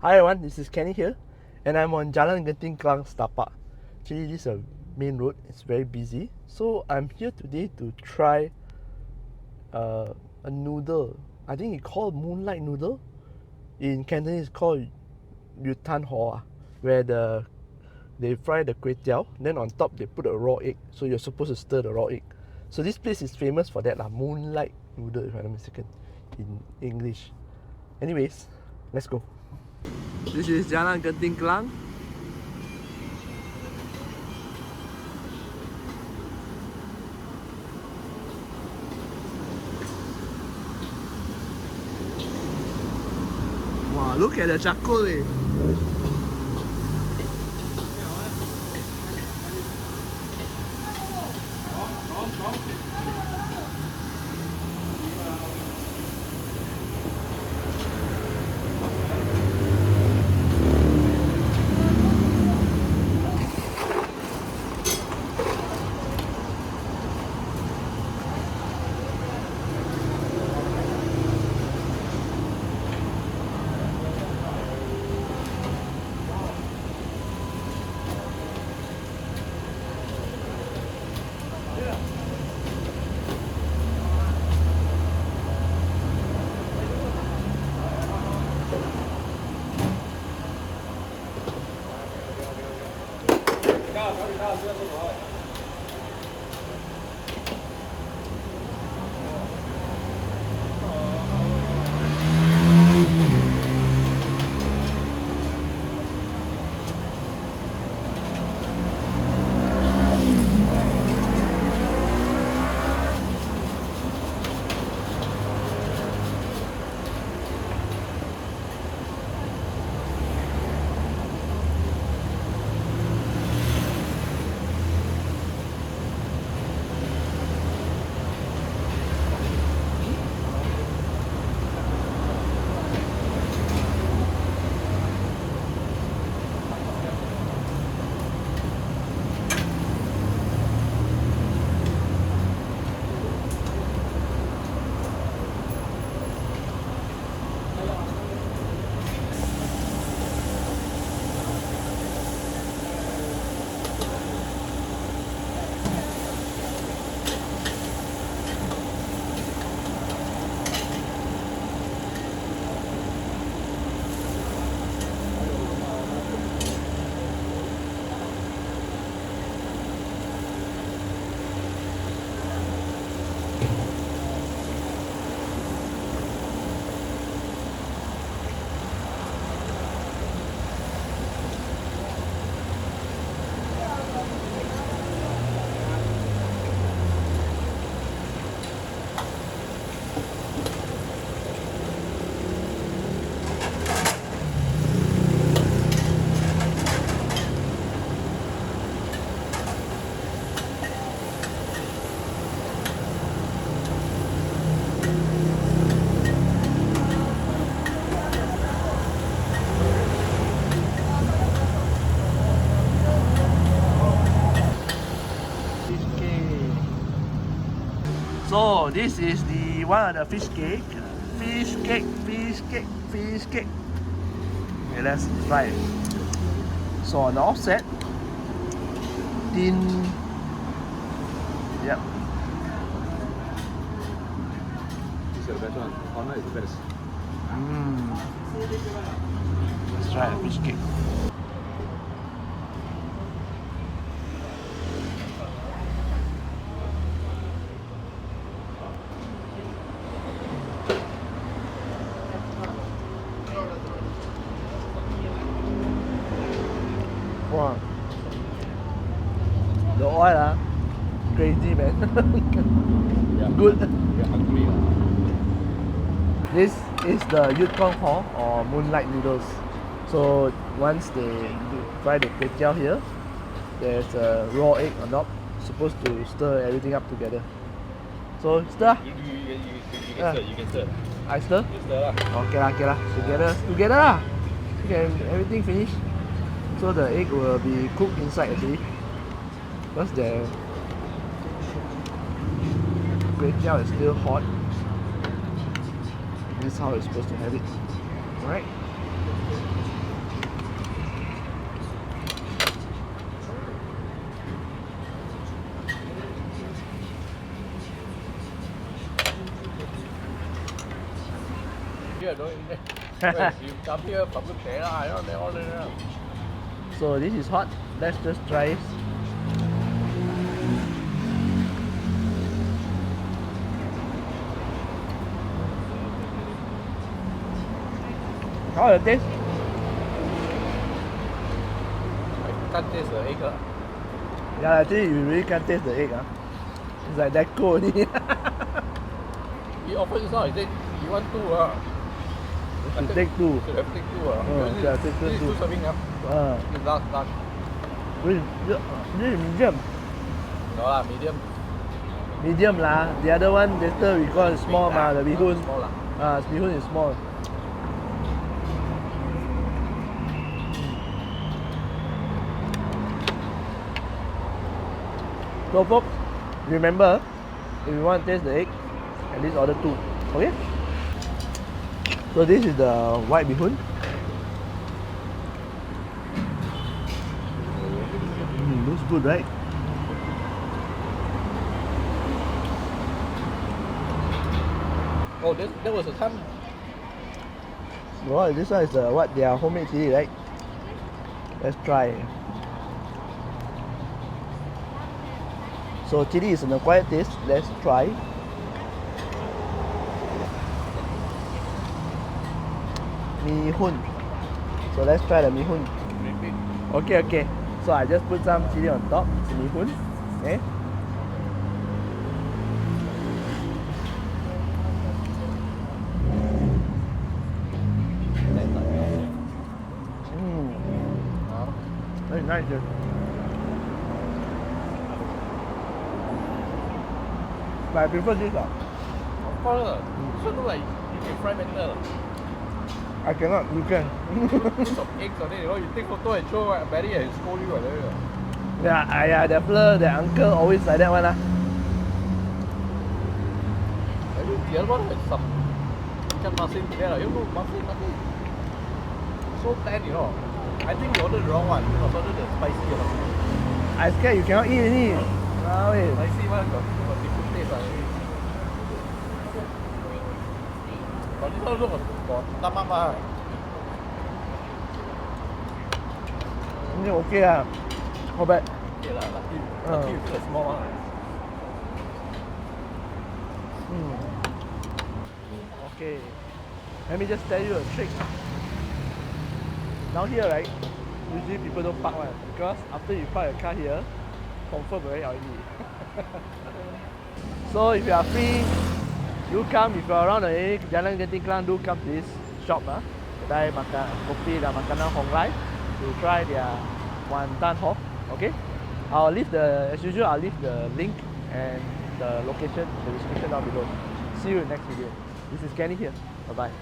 Hi everyone, this is Kenny here, and I'm on Jalan Genting Kelang Setapak. Actually, this is a main road. It's very busy, so I'm here today to try a noodle. I think it's called moonlight noodle. In Cantonese, it's called yutan hoa, where they fry the kway teow. Then on top they put a raw egg. So you're supposed to stir the raw egg. So this place is famous for that lah, moonlight noodle if I'm not mistaken, in English. Anyways, let's go. This is Jalan Genting Kelang. Wow, look at the charcoal eh. So this is the one of the fish cake. Fish cake. Okay, let's try it. So on the offset, thin. Yep. This is the best one. Panas is the best. Let's try the fish cake. Wow. The oil crazy man. Yeah. Good. You're hungry. This is the Yutong Hall or moonlight noodles. So once they fry the kway teow here, there's a raw egg on top. Supposed to stir everything up together. So stir. You can stir. You can stir. I stir. You stir lah. Okay lah. Together lah. Okay, everything finished. So the egg will be cooked inside actually. Because the kway teow is still hot. This is how it's supposed to have it. Alright. here, don't eat there. You come here, but good there, I don't know all there. So this is hot. Let's just try it. How does it taste? I can't taste the egg. Yeah, actually you really can't taste the egg. It's like that cold. He offered just now, he said, you want two? You take two. Should have take two. should have taken This is two. two serving. This last. This is medium. No lah, medium. Medium lah. The other one later we call it small ma. The bihun. Small lah. Bihun is small. So folks, remember, if you want to taste the egg, at least order two. Okay? So this is the white bihun. Looks good, right? Oh, there was a time. Well, this one is what their homemade chili, right? Let's try. So chili is an acquired taste. Let's try. Mee hoon. So let's try the mee hoon. Okay. So I just put some chili on top. It's mee hoon. Okay. Very nice. But I prefer this. Of course, this one look like you can fry better. I cannot. You can. Piece of eggs on it, you take photo and show Barry and scold you. Yeah, the fella, the uncle always like that one. I think the other one has some ikan masin there. You know, masin. So tan, I think you ordered the wrong one. You must order the spicy one. I scared you cannot eat any. Wow, Spicy one got different taste. But this one look got Taman. Okay lah. Not bad. Okay lah, lucky you feel a small one. Okay. Let me just tell you a trick. Down here, right? Usually people don't park one because after you park your car here, confirm very oily. So if you are free, do come. If you are around the area, Jalan Genting Kelang, do come to this shop. Kedai Kopi dan Makanan Life to try their wonton hog. Okay. I'll leave as usual, I'll leave the link and the location, the description down below. See you in the next video. This is Kenny here. Bye bye.